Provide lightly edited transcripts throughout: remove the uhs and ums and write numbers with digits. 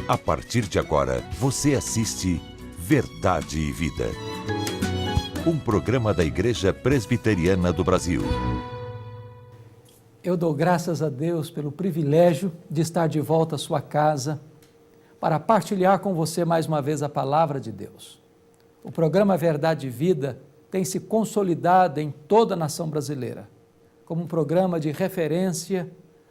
A partir de agora, você assiste Verdade e Vida. Um programa da Igreja Presbiteriana do Brasil. Eu dou graças a Deus pelo privilégio de estar de volta à sua casa para partilhar com você mais uma vez a palavra de Deus. O programa Verdade e Vida tem se consolidado em toda a nação brasileira como um programa de referência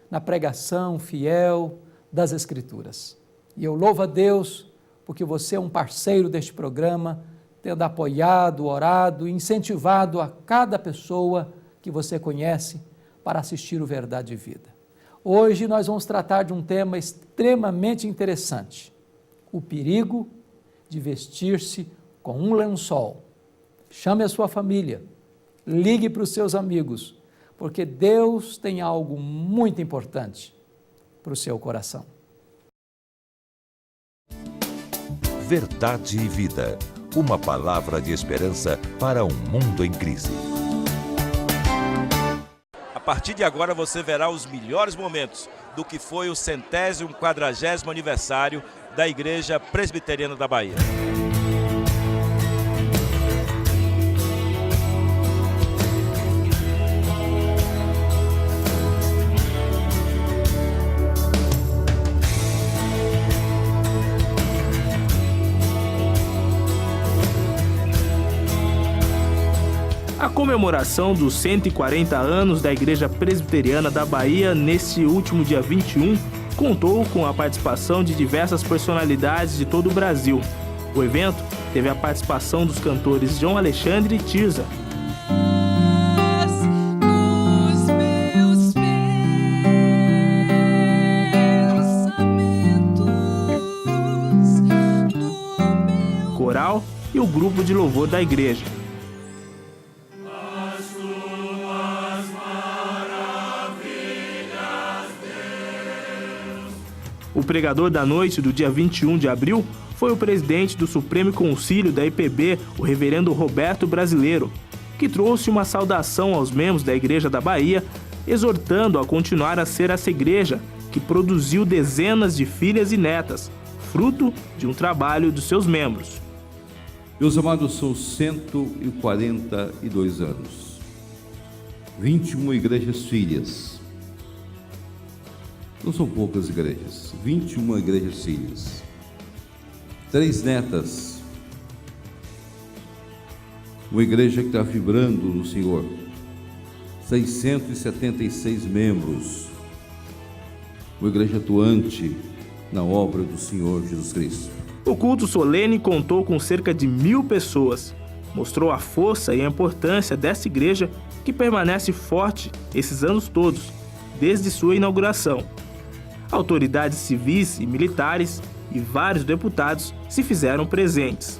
na pregação fiel das Escrituras. E eu louvo a Deus porque você é um parceiro deste programa, tendo apoiado, orado e incentivado a cada pessoa que você conhece para assistir o Verdade e Vida. Hoje nós vamos tratar de um tema extremamente interessante: o perigo de vestir-se com um lençol. Chame a sua família, ligue para os seus amigos, porque Deus tem algo muito importante para o seu coração. Verdade e Vida. Uma palavra de esperança para um mundo em crise. A partir de agora você verá os melhores momentos do que foi o 140º aniversário da Igreja Presbiteriana da Bahia. A comemoração dos 140 anos da Igreja Presbiteriana da Bahia, neste último dia 21, contou com a participação de diversas personalidades de todo o Brasil. O evento teve a participação dos cantores João Alexandre e Tirza. Coral e o grupo de louvor da igreja. O pregador da noite do dia 21 de abril foi o presidente do Supremo Concílio da IPB, o reverendo Roberto Brasileiro, que trouxe uma saudação aos membros da Igreja da Bahia, exortando a continuar a ser essa igreja que produziu dezenas de filhas e netas, fruto de um trabalho dos seus membros. Meus amados, são 142 anos, 21 igrejas filhas. Não são poucas igrejas, 21 igrejas filhas, 3 netas, uma igreja que está vibrando no Senhor, 676 membros, uma igreja atuante na obra do Senhor Jesus Cristo. O culto solene contou com cerca de 1.000 pessoas, mostrou a força e a importância dessa igreja que permanece forte esses anos todos, desde sua inauguração. Autoridades civis e militares e vários deputados se fizeram presentes.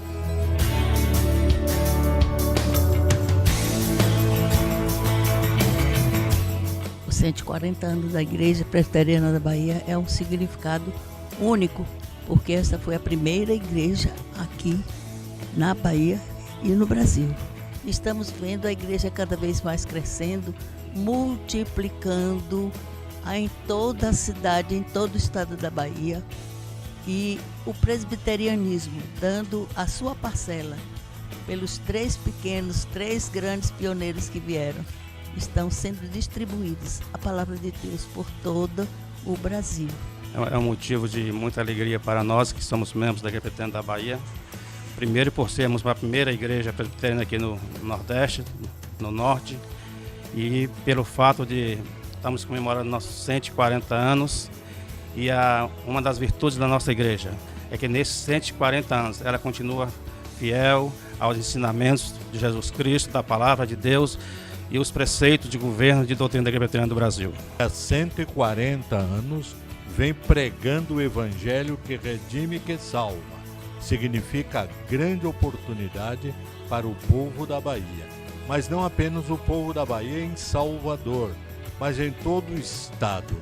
Os 140 anos da Igreja Presbiteriana da Bahia é um significado único, porque essa foi a primeira igreja aqui na Bahia e no Brasil. Estamos vendo a igreja cada vez mais crescendo, multiplicando em toda a cidade, em todo o estado da Bahia, e o presbiterianismo dando a sua parcela pelos 3 grandes pioneiros que vieram, estão sendo distribuídos a palavra de Deus por todo o Brasil. É um motivo de muita alegria para nós que somos membros da Igreja Presbiteriana da Bahia. Primeiro por sermos a primeira igreja presbiteriana aqui no Nordeste, no Norte, e pelo fato de estamos comemorando nossos 140 anos e uma das virtudes da nossa igreja é que nesses 140 anos ela continua fiel aos ensinamentos de Jesus Cristo, da palavra de Deus e os preceitos de governo e de doutrina da Igreja Presbiteriana do Brasil. Há 140 anos vem pregando o evangelho que redime e que salva. Significa a grande oportunidade para o povo da Bahia, mas não apenas o povo da Bahia em Salvador, mas em todo o estado,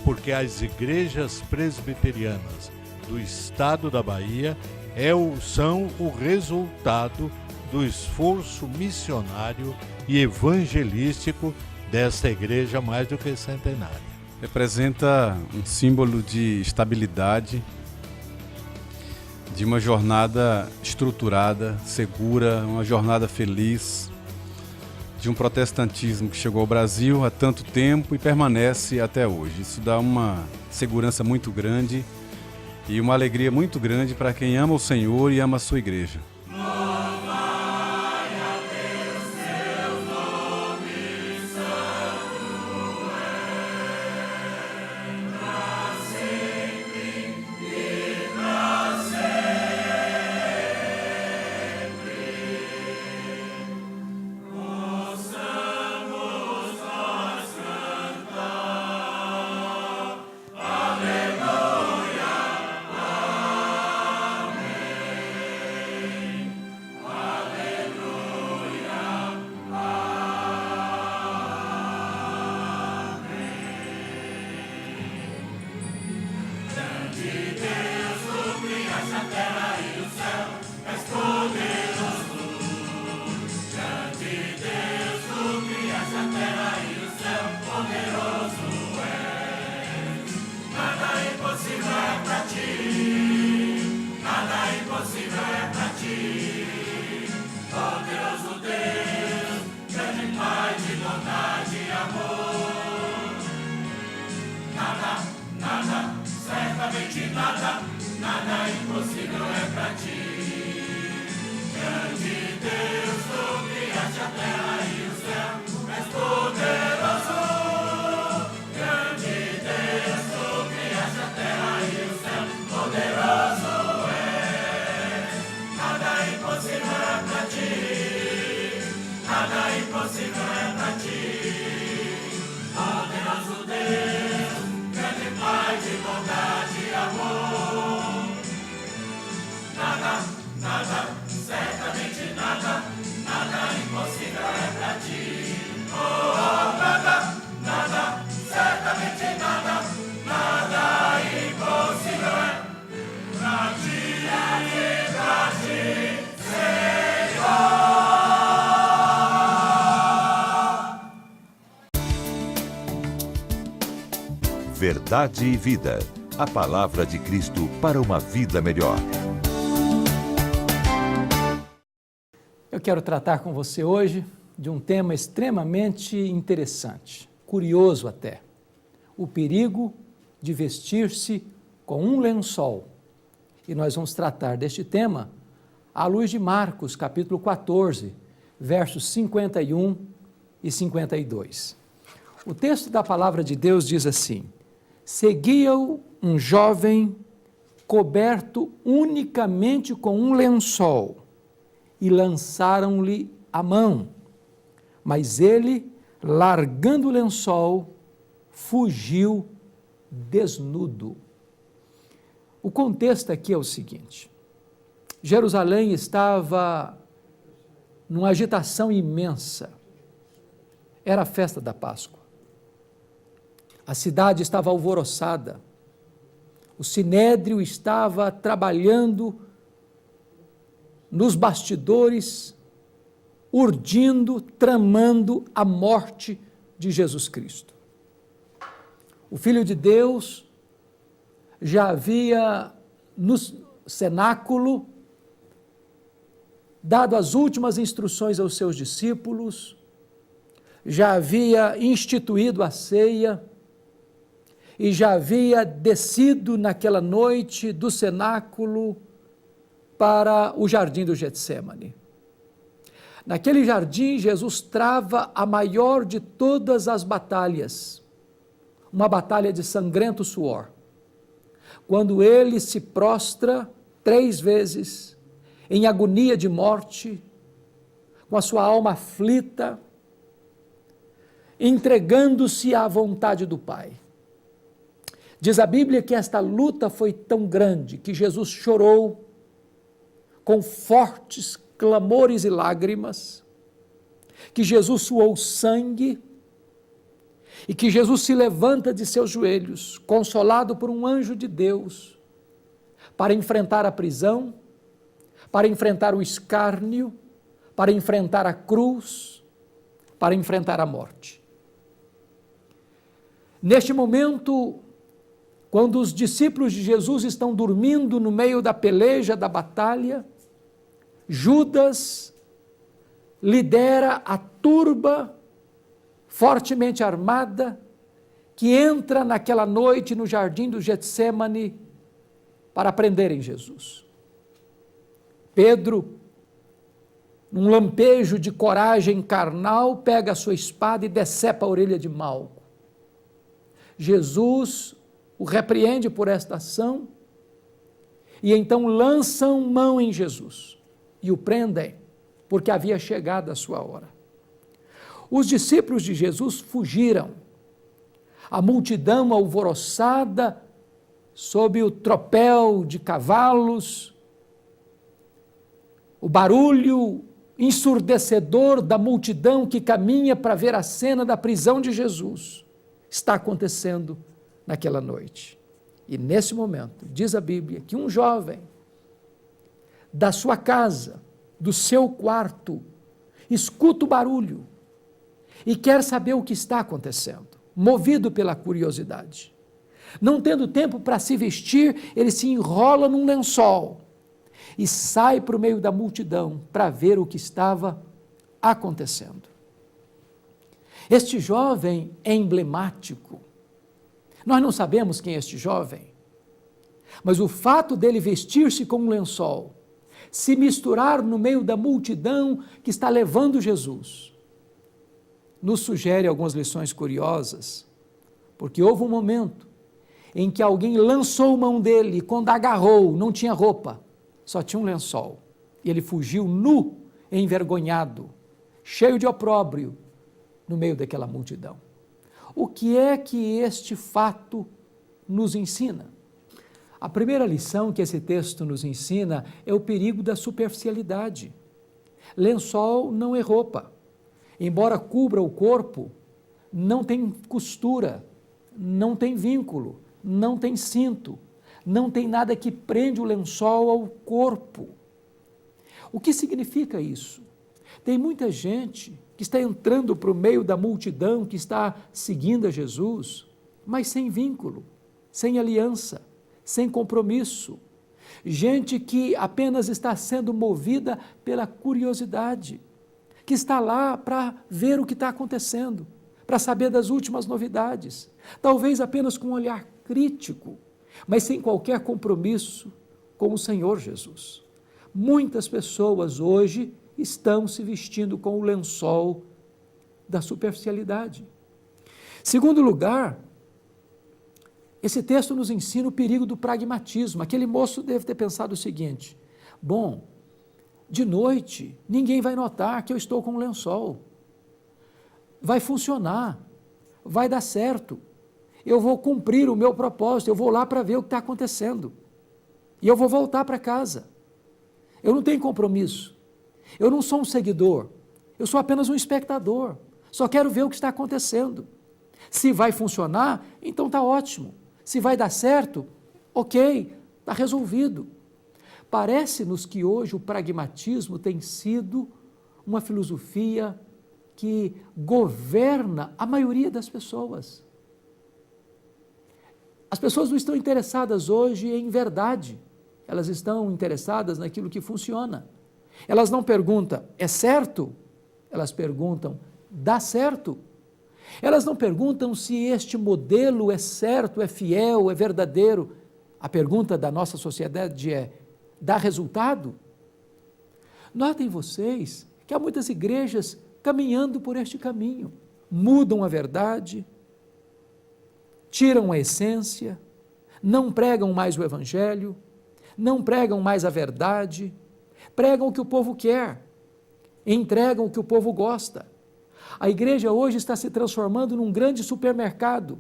porque as igrejas presbiterianas do estado da Bahia são o resultado do esforço missionário e evangelístico desta igreja mais do que centenária. Representa um símbolo de estabilidade, de uma jornada estruturada, segura, uma jornada feliz, de um protestantismo que chegou ao Brasil há tanto tempo e permanece até hoje. Isso dá uma segurança muito grande e uma alegria muito grande para quem ama o Senhor e ama a sua igreja. Verdade e Vida. A palavra de Cristo para uma vida melhor. Eu quero tratar com você hoje de um tema extremamente interessante, curioso até. O perigo de vestir-se com um lençol. E nós vamos tratar deste tema à luz de Marcos, capítulo 14, versos 51 e 52. O texto da palavra de Deus diz assim: seguia-o um jovem coberto unicamente com um lençol e lançaram-lhe a mão, mas ele, largando o lençol, fugiu desnudo. O contexto aqui é o seguinte: Jerusalém estava numa agitação imensa, era a festa da Páscoa. A cidade estava alvoroçada, o sinédrio estava trabalhando nos bastidores, urdindo, tramando a morte de Jesus Cristo. O Filho de Deus já havia no cenáculo dado as últimas instruções aos seus discípulos, já havia instituído a ceia, e já havia descido naquela noite do cenáculo para o jardim do Getsêmani. Naquele jardim, Jesus trava a maior de todas as batalhas, uma batalha de sangrento suor, quando ele se prostra 3 vezes, em agonia de morte, com a sua alma aflita, entregando-se à vontade do Pai. Diz a Bíblia que esta luta foi tão grande que Jesus chorou com fortes clamores e lágrimas, que Jesus suou sangue e que Jesus se levanta de seus joelhos, consolado por um anjo de Deus, para enfrentar a prisão, para enfrentar o escárnio, para enfrentar a cruz, para enfrentar a morte. Neste momento, quando os discípulos de Jesus estão dormindo no meio da peleja, da batalha, Judas lidera a turba fortemente armada que entra naquela noite no jardim do Getsêmani para prenderem Jesus. Pedro, num lampejo de coragem carnal, pega a sua espada e decepa a orelha de Malco. Jesus o repreende por esta ação e então lançam mão em Jesus e o prendem, porque havia chegado a sua hora. Os discípulos de Jesus fugiram. A multidão alvoroçada, sob o tropel de cavalos, o barulho ensurdecedor da multidão que caminha para ver a cena da prisão de Jesus, está acontecendo naquela noite. E nesse momento, diz a Bíblia, que um jovem da sua casa, do seu quarto, escuta o barulho e quer saber o que está acontecendo, movido pela curiosidade. Não tendo tempo para se vestir, ele se enrola num lençol e sai para o meio da multidão para ver o que estava acontecendo. Este jovem é emblemático. Nós não sabemos quem é este jovem, mas o fato dele vestir-se com um lençol, se misturar no meio da multidão que está levando Jesus, nos sugere algumas lições curiosas, porque houve um momento em que alguém lançou mão dele e quando agarrou, não tinha roupa, só tinha um lençol, e ele fugiu nu, envergonhado, cheio de opróbrio, no meio daquela multidão. O que é que este fato nos ensina? A primeira lição que esse texto nos ensina é o perigo da superficialidade. Lençol não é roupa. Embora cubra o corpo, não tem costura, não tem vínculo, não tem cinto, não tem nada que prende o lençol ao corpo. O que significa isso? Tem muita gente que está entrando para o meio da multidão, que está seguindo a Jesus, mas sem vínculo, sem aliança, sem compromisso. Gente que apenas está sendo movida pela curiosidade, que está lá para ver o que está acontecendo, para saber das últimas novidades, talvez apenas com um olhar crítico, mas sem qualquer compromisso com o Senhor Jesus. Muitas pessoas hoje estão se vestindo com o lençol da superficialidade. Segundo lugar, esse texto nos ensina o perigo do pragmatismo. Aquele moço deve ter pensado o seguinte: bom, de noite ninguém vai notar que eu estou com um lençol, vai funcionar, vai dar certo, eu vou cumprir o meu propósito, eu vou lá para ver o que está acontecendo, e eu vou voltar para casa. Eu não tenho compromisso, eu não sou um seguidor, eu sou apenas um espectador, só quero ver o que está acontecendo. Se vai funcionar, então está ótimo. Se vai dar certo, ok, está resolvido. Parece-nos que hoje o pragmatismo tem sido uma filosofia que governa a maioria das pessoas. As pessoas não estão interessadas hoje em verdade, elas estão interessadas naquilo que funciona. Elas não perguntam, é certo? Elas perguntam, dá certo? Elas não perguntam se este modelo é certo, é fiel, é verdadeiro. A pergunta da nossa sociedade é, dá resultado? Notem vocês que há muitas igrejas caminhando por este caminho. Mudam a verdade, tiram a essência, não pregam mais o evangelho, não pregam mais a verdade, pregam o que o povo quer, entregam o que o povo gosta. A igreja hoje está se transformando num grande supermercado,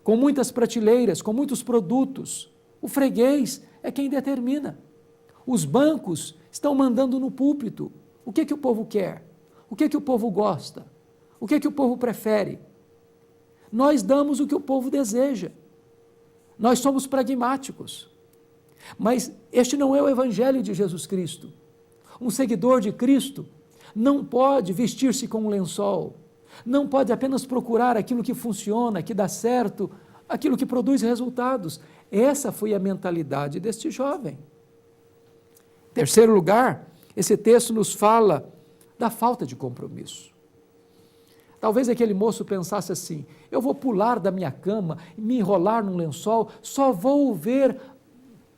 com muitas prateleiras, com muitos produtos. O freguês é quem determina. Os bancos estão mandando no púlpito. O que o povo quer? O que o povo gosta? O que o povo prefere? Nós damos o que o povo deseja. Nós somos pragmáticos. Mas este não é o evangelho de Jesus Cristo. Um seguidor de Cristo não pode vestir-se com um lençol, não pode apenas procurar aquilo que funciona, que dá certo aquilo que produz resultados. Essa foi a mentalidade deste jovem. Em terceiro lugar, esse texto nos fala da falta de compromisso. Talvez aquele moço pensasse assim: eu vou pular da minha cama, me enrolar num lençol, só vou ver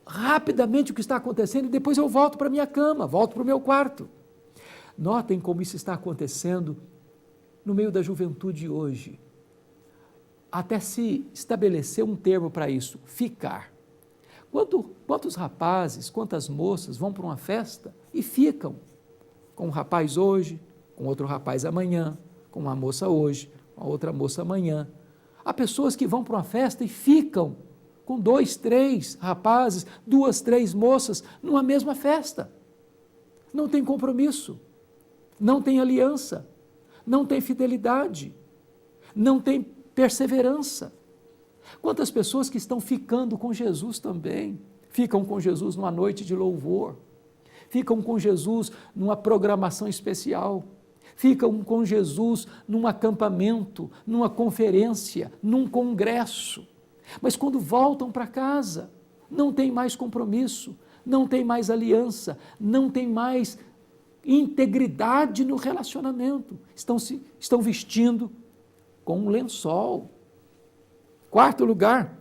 rapidamente o que está acontecendo e depois eu volto para a minha cama, volto para o meu quarto. Notem como isso está acontecendo no meio da juventude hoje. Até se estabeleceu um termo para isso: ficar. Quantos rapazes, quantas moças vão para uma festa e ficam com um rapaz hoje, com outro rapaz amanhã, com uma moça hoje, com outra moça amanhã. Há pessoas que vão para uma festa e ficam com 2, 3 rapazes, 2, 3 moças numa mesma festa. Não tem compromisso, não tem aliança, não tem fidelidade, não tem perseverança. Quantas pessoas que estão ficando com Jesus também, ficam com Jesus numa noite de louvor, ficam com Jesus numa programação especial, ficam com Jesus num acampamento, numa conferência, num congresso, mas quando voltam para casa, não tem mais compromisso, não tem mais aliança, não tem mais integridade no relacionamento, estão vestindo com um lençol. Quarto lugar,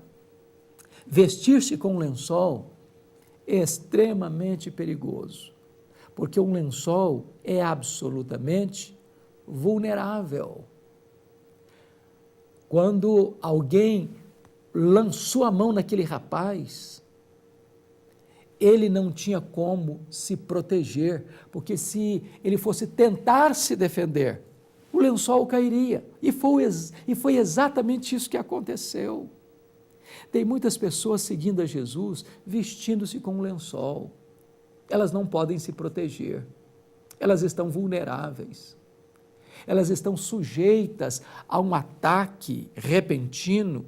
vestir-se com um lençol é extremamente perigoso, porque um lençol é absolutamente vulnerável. Quando alguém lançou a mão naquele rapaz, ele não tinha como se proteger, porque se ele fosse tentar se defender, o lençol cairia. E foi exatamente isso que aconteceu. Tem muitas pessoas seguindo a Jesus, vestindo-se com um lençol. Elas não podem se proteger. Elas estão vulneráveis. Elas estão sujeitas a um ataque repentino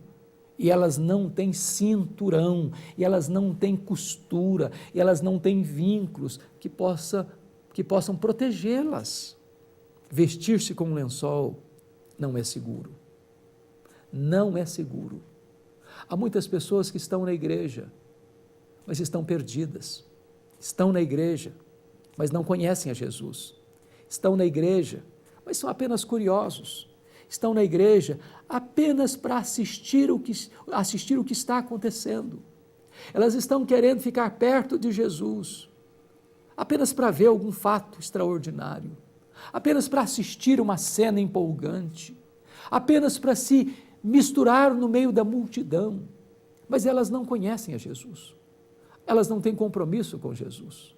e elas não têm cinturão, e elas não têm costura, e elas não têm vínculos que possam protegê-las. Vestir-se com um lençol não é seguro. Não é seguro. Há muitas pessoas que estão na igreja, mas estão perdidas. Estão na igreja, mas não conhecem a Jesus. Estão na igreja, mas são apenas curiosos. Estão na igreja apenas para assistir o que está acontecendo. Elas estão querendo ficar perto de Jesus, apenas para ver algum fato extraordinário, apenas para assistir uma cena empolgante, apenas para se misturar no meio da multidão, mas elas não conhecem a Jesus, elas não têm compromisso com Jesus.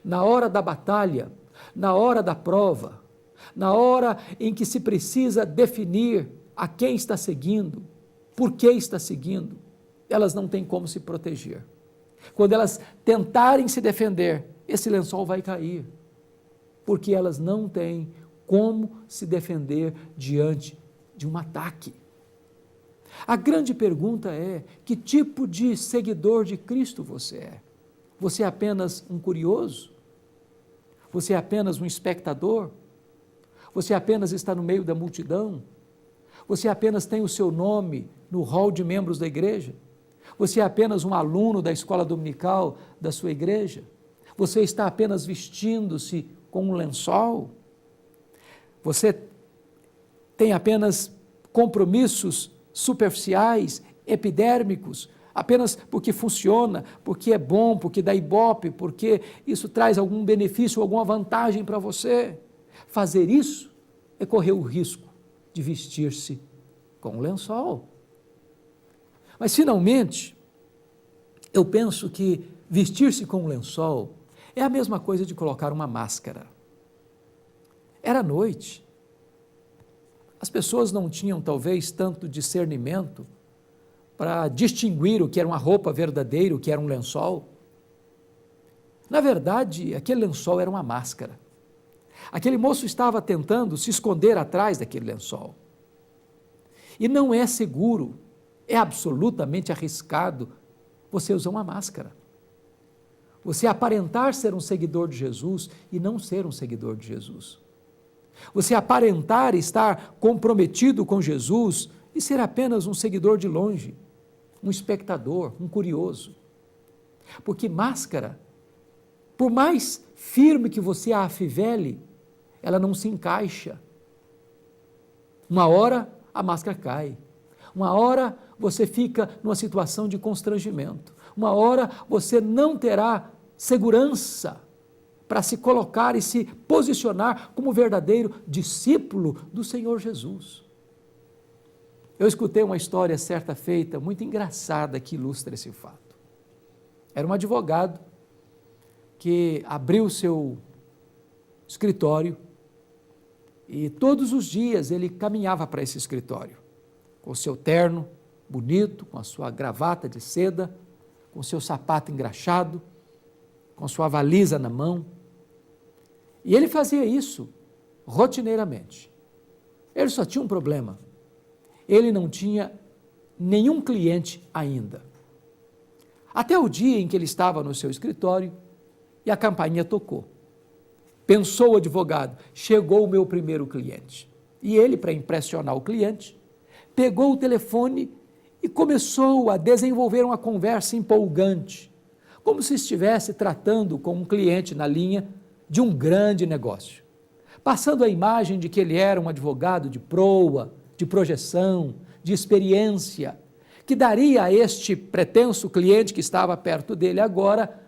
Na hora da batalha, na hora da prova, na hora em que se precisa definir a quem está seguindo, por que está seguindo, elas não têm como se proteger. Quando elas tentarem se defender, esse lençol vai cair, porque elas não têm como se defender diante de um ataque. A grande pergunta é: que tipo de seguidor de Cristo você é? Você é apenas um curioso? Você é apenas um espectador? Você apenas está no meio da multidão? Você apenas tem o seu nome no hall de membros da igreja? Você é apenas um aluno da escola dominical da sua igreja? Você está apenas vestindo-se com um lençol? Você tem apenas compromissos superficiais, epidérmicos, apenas porque funciona, porque é bom, porque dá ibope, porque isso traz algum benefício, alguma vantagem para você? Fazer isso é correr o risco de vestir-se com um lençol. Mas, finalmente, eu penso que vestir-se com um lençol é a mesma coisa de colocar uma máscara. Era noite. As pessoas não tinham, talvez, tanto discernimento para distinguir o que era uma roupa verdadeira, o que era um lençol. Na verdade, aquele lençol era uma máscara. Aquele moço estava tentando se esconder atrás daquele lençol. E não é seguro, é absolutamente arriscado você usar uma máscara. Você aparentar ser um seguidor de Jesus e não ser um seguidor de Jesus. Você aparentar estar comprometido com Jesus e ser apenas um seguidor de longe, um espectador, um curioso. Porque máscara, por mais firme que você a afivele, ela não se encaixa. Uma hora a máscara cai, uma hora você fica numa situação de constrangimento, uma hora você não terá segurança para se colocar e se posicionar como verdadeiro discípulo do Senhor Jesus. Eu escutei uma história certa feita, muito engraçada, que ilustra esse fato. Era um advogado que abriu seu escritório e todos os dias ele caminhava para esse escritório, com o seu terno bonito, com a sua gravata de seda, com o seu sapato engraxado, com a sua valisa na mão. E ele fazia isso rotineiramente. Ele só tinha um problema. Ele não tinha nenhum cliente ainda. Até o dia em que ele estava no seu escritório e a campainha tocou. Pensou o advogado, chegou o meu primeiro cliente. E ele, para impressionar o cliente, pegou o telefone e começou a desenvolver uma conversa empolgante, como se estivesse tratando com um cliente na linha de um grande negócio, passando a imagem de que ele era um advogado de proa, de projeção, de experiência, que daria a este pretenso cliente que estava perto dele agora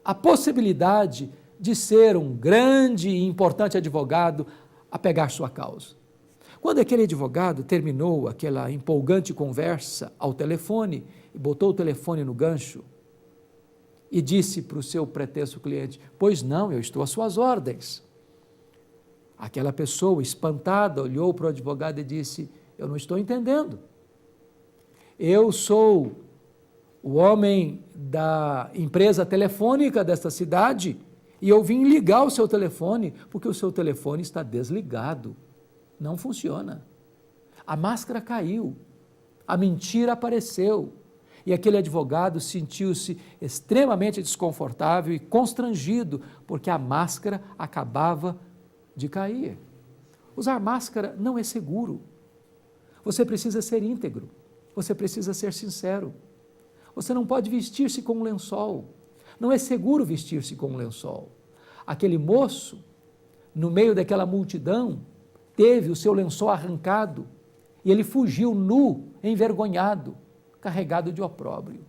a possibilidade de ser um grande e importante advogado a pegar sua causa. Quando aquele advogado terminou aquela empolgante conversa ao telefone e botou o telefone no gancho e disse para o seu pretenso cliente: pois não, eu estou às suas ordens. Aquela pessoa espantada olhou para o advogado e disse: eu não estou entendendo. Eu sou o homem da empresa telefônica desta cidade e eu vim ligar o seu telefone porque o seu telefone está desligado. Não funciona. A máscara caiu, a mentira apareceu e aquele advogado sentiu-se extremamente desconfortável e constrangido porque a máscara acabava de cair. Usar máscara não é seguro. Você precisa ser íntegro, você precisa ser sincero. Você não pode vestir-se com um lençol. Não é seguro vestir-se com um lençol. Aquele moço, no meio daquela multidão, teve o seu lençol arrancado e ele fugiu nu, envergonhado, carregado de opróbrio.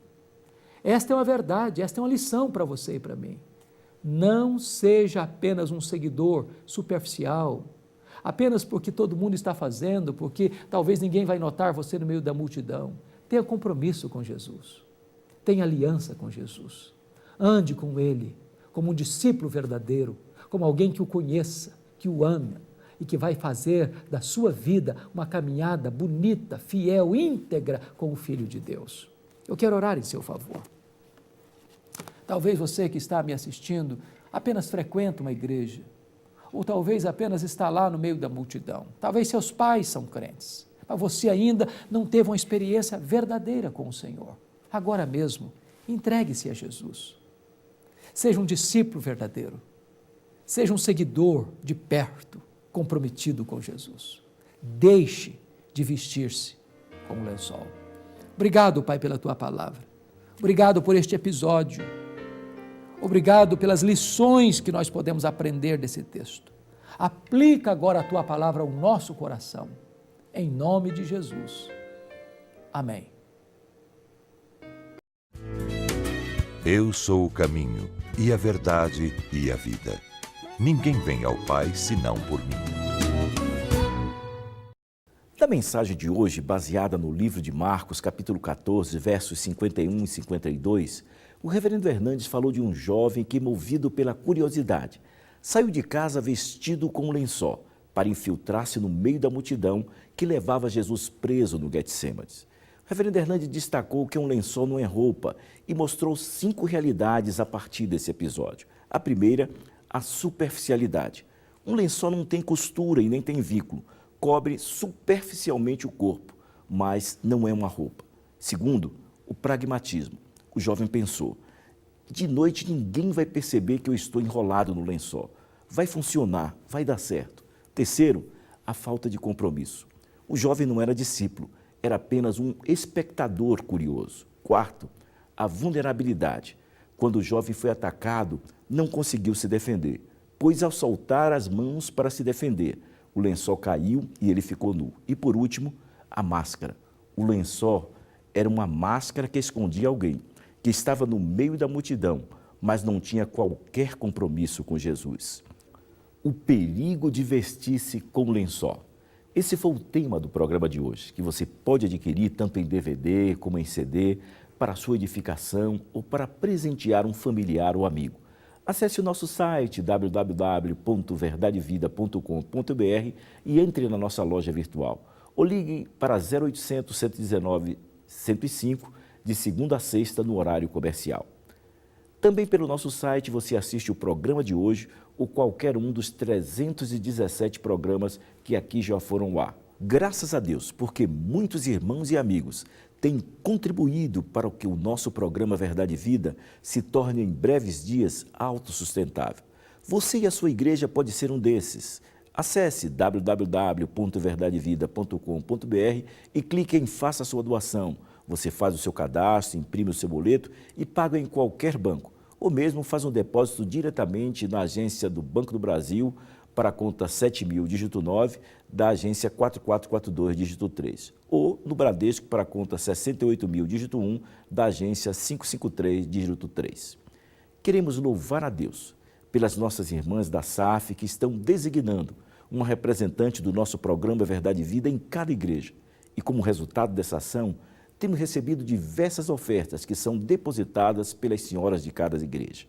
Esta é uma verdade, esta é uma lição para você e para mim. Não seja apenas um seguidor superficial, apenas porque todo mundo está fazendo, porque talvez ninguém vai notar você no meio da multidão. Tenha compromisso com Jesus, tenha aliança com Jesus, ande com Ele como um discípulo verdadeiro, como alguém que o conheça, que o ama e que vai fazer da sua vida uma caminhada bonita, fiel, íntegra com o Filho de Deus. Eu quero orar em seu favor. Talvez você que está me assistindo apenas frequenta uma igreja, ou talvez apenas está lá no meio da multidão. Talvez seus pais são crentes, mas você ainda não teve uma experiência verdadeira com o Senhor. Agora mesmo, entregue-se a Jesus. Seja um discípulo verdadeiro. Seja um seguidor de perto, comprometido com Jesus. Deixe de vestir-se com um lençol. Obrigado, Pai, pela Tua palavra. Obrigado por este episódio. Obrigado pelas lições que nós podemos aprender desse texto. Aplica agora a Tua palavra ao nosso coração. Em nome de Jesus. Amém. Eu sou o caminho, e a verdade, e a vida. Ninguém vem ao Pai senão por mim. Da mensagem de hoje, baseada no livro de Marcos, capítulo 14, versos 51 e 52, o reverendo Hernandes falou de um jovem que, movido pela curiosidade, saiu de casa vestido com um lençol para infiltrar-se no meio da multidão que levava Jesus preso no Getsêmanes. O reverendo Hernandes destacou que um lençol não é roupa e mostrou 5 realidades a partir desse episódio. A primeira, a superficialidade. Um lençol não tem costura e nem tem vínculo, cobre superficialmente o corpo, mas não é uma roupa. Segundo, o pragmatismo. O jovem pensou: de noite ninguém vai perceber que eu estou enrolado no lençol. Vai funcionar, vai dar certo. Terceiro, a falta de compromisso. O jovem não era discípulo, era apenas um espectador curioso. Quarto, a vulnerabilidade. Quando o jovem foi atacado, não conseguiu se defender, pois ao soltar as mãos para se defender, o lençol caiu e ele ficou nu. E por último, a máscara. O lençol era uma máscara que escondia alguém, que estava no meio da multidão, mas não tinha qualquer compromisso com Jesus. O perigo de vestir-se com lençol. Esse foi o tema do programa de hoje, que você pode adquirir tanto em DVD como em CD, para sua edificação ou para presentear um familiar ou amigo. Acesse o nosso site www.verdadevida.com.br e entre na nossa loja virtual. Ou ligue para 0800 119 105 de segunda a sexta no horário comercial. Também pelo nosso site você assiste o programa de hoje ou qualquer um dos 317 programas que aqui já foram ao ar. Graças a Deus, porque muitos irmãos e amigos têm contribuído para que o nosso programa Verdade e Vida se torne em breves dias autossustentável. Você e a sua igreja pode ser um desses. Acesse www.verdadevida.com.br e clique em Faça sua doação. Você faz o seu cadastro, imprime o seu boleto e paga em qualquer banco. Ou mesmo faz um depósito diretamente na agência do Banco do Brasil para a conta 7.000, dígito 9, da agência 4442, dígito 3. Ou no Bradesco para a conta 68.000, dígito 1, da agência 553, dígito 3. Queremos louvar a Deus pelas nossas irmãs da SAF que estão designando uma representante do nosso programa Verdade e Vida em cada igreja. E como resultado dessa ação, temos recebido diversas ofertas que são depositadas pelas senhoras de cada igreja.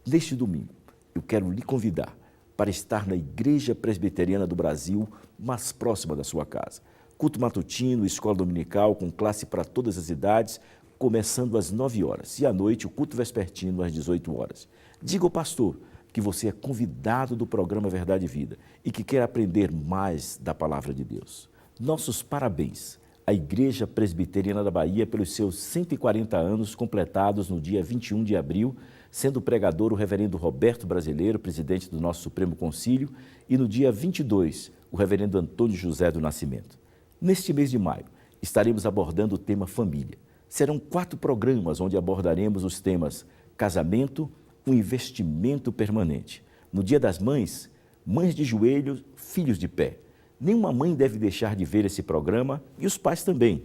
Neste domingo, eu quero lhe convidar para estar na Igreja Presbiteriana do Brasil, mais próxima da sua casa. Culto matutino, escola dominical, com classe para todas as idades, começando às 9 horas. E à noite, o culto vespertino às 18 horas. Diga ao pastor que você é convidado do programa Verdade e Vida e que quer aprender mais da palavra de Deus. Nossos parabéns à Igreja Presbiteriana da Bahia pelos seus 140 anos completados no dia 21 de abril, sendo pregador o reverendo Roberto Brasileiro, presidente do nosso Supremo Concílio, e no dia 22, o reverendo Antônio José do Nascimento. Neste mês de maio, estaremos abordando o tema família. Serão 4 programas onde abordaremos os temas casamento, um investimento permanente. No Dia das Mães, mães de joelhos, filhos de pé. Nenhuma mãe deve deixar de ver esse programa e os pais também.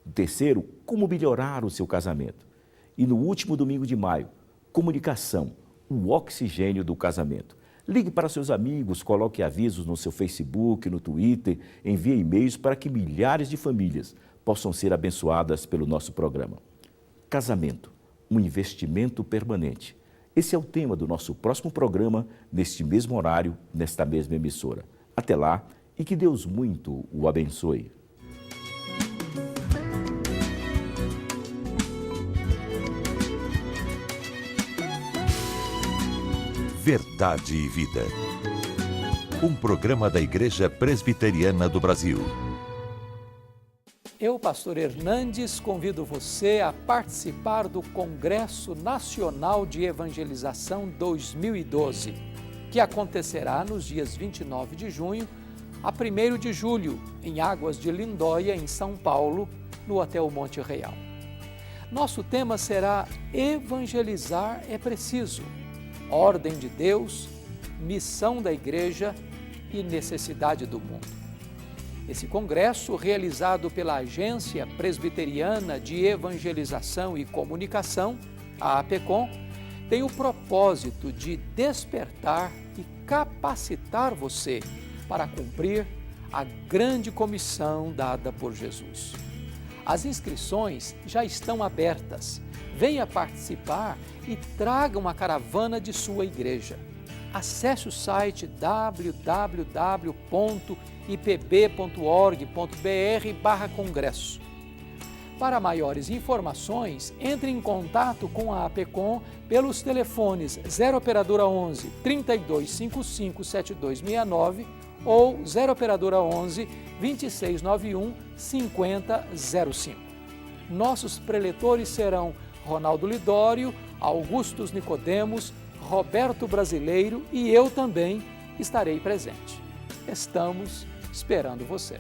O terceiro, como melhorar o seu casamento. E no último domingo de maio, comunicação, o oxigênio do casamento. Ligue para seus amigos, coloque avisos no seu Facebook, no Twitter, envie e-mails para que milhares de famílias possam ser abençoadas pelo nosso programa. Casamento, um investimento permanente. Esse é o tema do nosso próximo programa, neste mesmo horário, nesta mesma emissora. Até lá e que Deus muito o abençoe. Verdade e Vida. Um programa da Igreja Presbiteriana do Brasil. Eu, pastor Hernandes, convido você a participar do Congresso Nacional de Evangelização 2012, que acontecerá nos dias 29 de junho a 1º de julho, em Águas de Lindóia, em São Paulo, no Hotel Monte Real. Nosso tema será Evangelizar é Preciso, Ordem de Deus, Missão da Igreja e Necessidade do Mundo. Esse congresso, realizado pela Agência Presbiteriana de Evangelização e Comunicação, a APECOM, tem o propósito de despertar e capacitar você para cumprir a grande comissão dada por Jesus. As inscrições já estão abertas. Venha participar e traga uma caravana de sua igreja. Acesse o site www.ipb.org.br/congresso. Para maiores informações, entre em contato com a APECOM pelos telefones 0 operadora 11 3255 7269 ou 0 operadora 11 2691 5005. Nossos preletores serão Ronaldo Lidório, Augustus Nicodemos, Roberto Brasileiro e eu também estarei presente. Estamos esperando você.